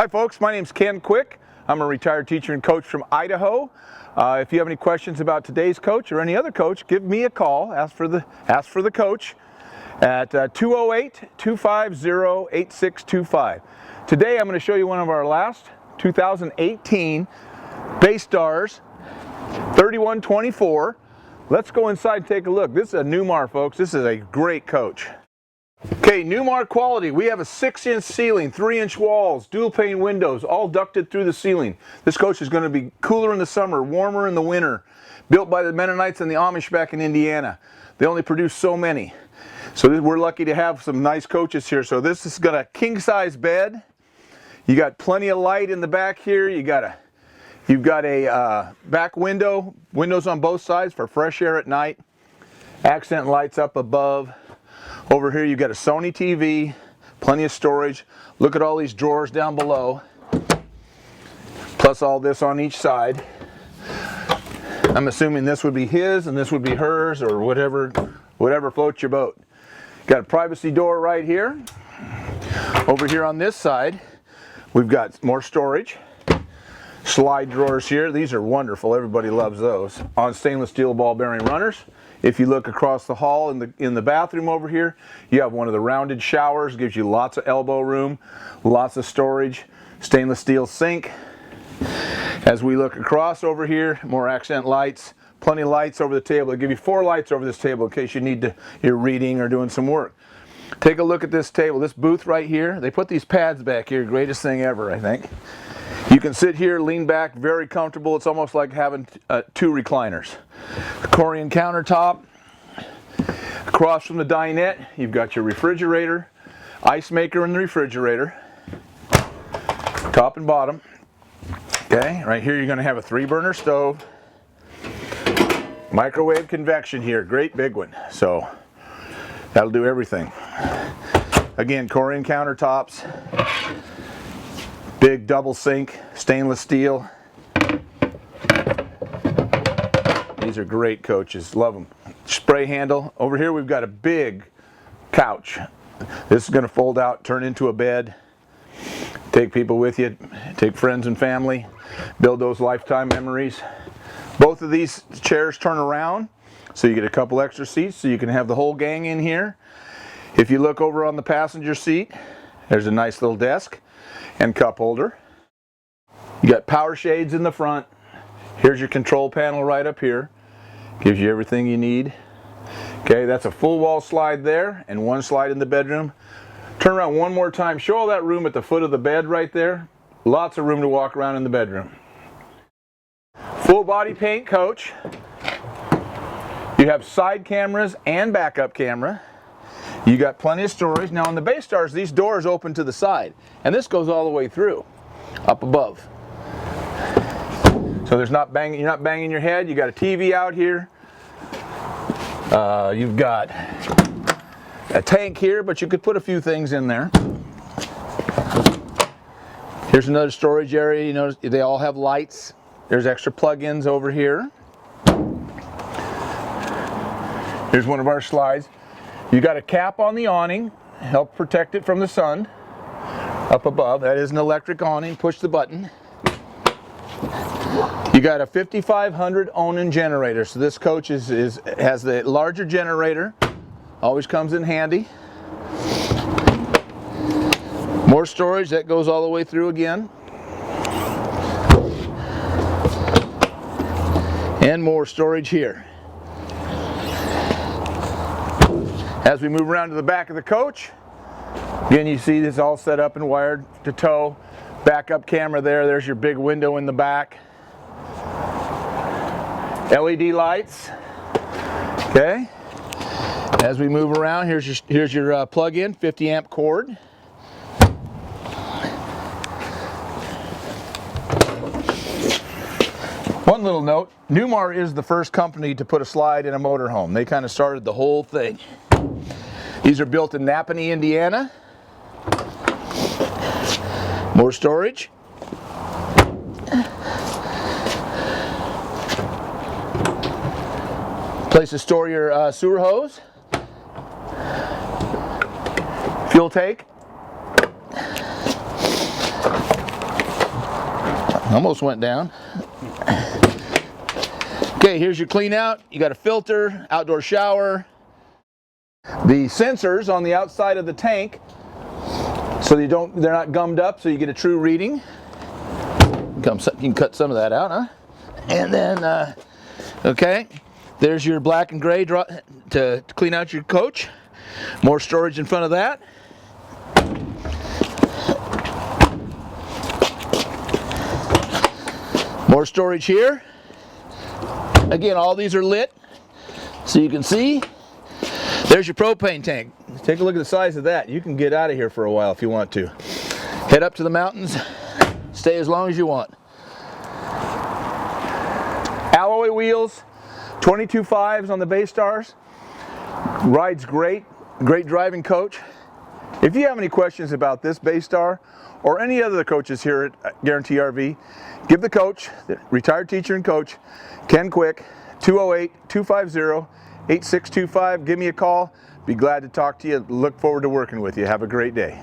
Hi folks, my name's Ken Quick. I'm a retired teacher and coach from Idaho. If you have any questions about today's coach or any other coach, give me a call. Ask for the coach at 208-250-8625. Today I'm going to show you one of our last 2018 Bay Stars 3124. Let's go inside and take a look. This is a Newmar, folks. This is a great coach. Okay, Newmar quality. We have a 6-inch ceiling, 3-inch walls, dual pane windows, all ducted through the ceiling. This coach is going to be cooler in the summer, warmer in the winter. Built by the Mennonites and the Amish back in Indiana. They only produce so many. So we're lucky to have some nice coaches here. So this has got a king-size bed. You got plenty of light in the back here. You've got a back window, windows on both sides for fresh air at night. Accent lights up above. Over here you've got a Sony TV, plenty of storage. Look at all these drawers down below, plus all this on each side. I'm assuming this would be his and this would be hers, or whatever floats your boat. Got a privacy door right here. Over here on this side, we've got more storage. Slide drawers here. These are wonderful. Everybody loves those. On stainless steel ball bearing runners. If you look across the hall in the bathroom over here, you have one of the rounded showers. Gives you lots of elbow room, lots of storage. Stainless steel sink. As we look across over here, more accent lights. Plenty of lights over the table. They give you 4 lights over this table in case you're reading or doing some work. Take a look at this table, this booth right here. They put these pads back here. Greatest thing ever, I think. You can sit here, lean back, very comfortable. It's almost like having 2 recliners. The Corian countertop. Across from the dinette, you've got your refrigerator, ice maker in the refrigerator, top and bottom. Okay, right here you're going to have a 3-burner stove. Microwave convection here, great big one. So that'll do everything. Again, Corian countertops. Big double sink, stainless steel. These are great coaches, love them. Spray handle. Over here we've got a big couch. This is going to fold out, turn into a bed. Take people with you, take friends and family, build those lifetime memories. Both of these chairs turn around, so you get a couple extra seats, so you can have the whole gang in here. If you look over on the passenger seat, there's a nice little desk and cup holder. You got power shades in the front. Here's your control panel right up here. Gives you everything you need. Okay, that's a full wall slide there and 1 slide in the bedroom. Turn around one more time. Show all that room at the foot of the bed right there. Lots of room to walk around in the bedroom. Full body paint coach. You have side cameras and backup camera. You got plenty of storage. Now on the Bay Stars, these doors open to the side, and this goes all the way through, up above. So you're not banging your head. You got a TV out here. You've got a tank here, but you could put a few things in there. Here's another storage area. You notice they all have lights. There's extra plug-ins over here. Here's one of our slides. You got a cap on the awning, help protect it from the sun. Up above, that is an electric awning. Push the button. You got a 5500 Onan generator. So this coach has the larger generator. Always comes in handy. More storage that goes all the way through again. And more storage here. As we move around to the back of the coach, again you see this all set up and wired to tow. Backup camera there. There's your big window in the back. LED lights. Okay. As we move around, here's your plug-in 50 amp cord. One little note, Newmar is the first company to put a slide in a motorhome. They kind of started the whole thing. These are built in Napanee, Indiana. More storage. Place to store your sewer hose. Fuel tank. Almost went down. Okay, here's your clean out. You got a filter, outdoor shower. The sensors on the outside of the tank, so they're not gummed up, so you get a true reading. You can cut some of that out, huh? And then, okay, there's your black and gray to clean out your coach. More storage in front of that. More storage here. Again, all these are lit, so you can see. There's your propane tank. Take a look at the size of that. You can get out of here for a while if you want to. Head up to the mountains, stay as long as you want. Alloy wheels, 22.5s on the Bay Stars. Rides great, great driving coach. If you have any questions about this Bay Star or any other coaches here at Guaranty RV, give the coach, the retired teacher and coach, Ken Quick, 208-250-8625. Give me a call. Be glad to talk to you. Look forward to working with you. Have a great day.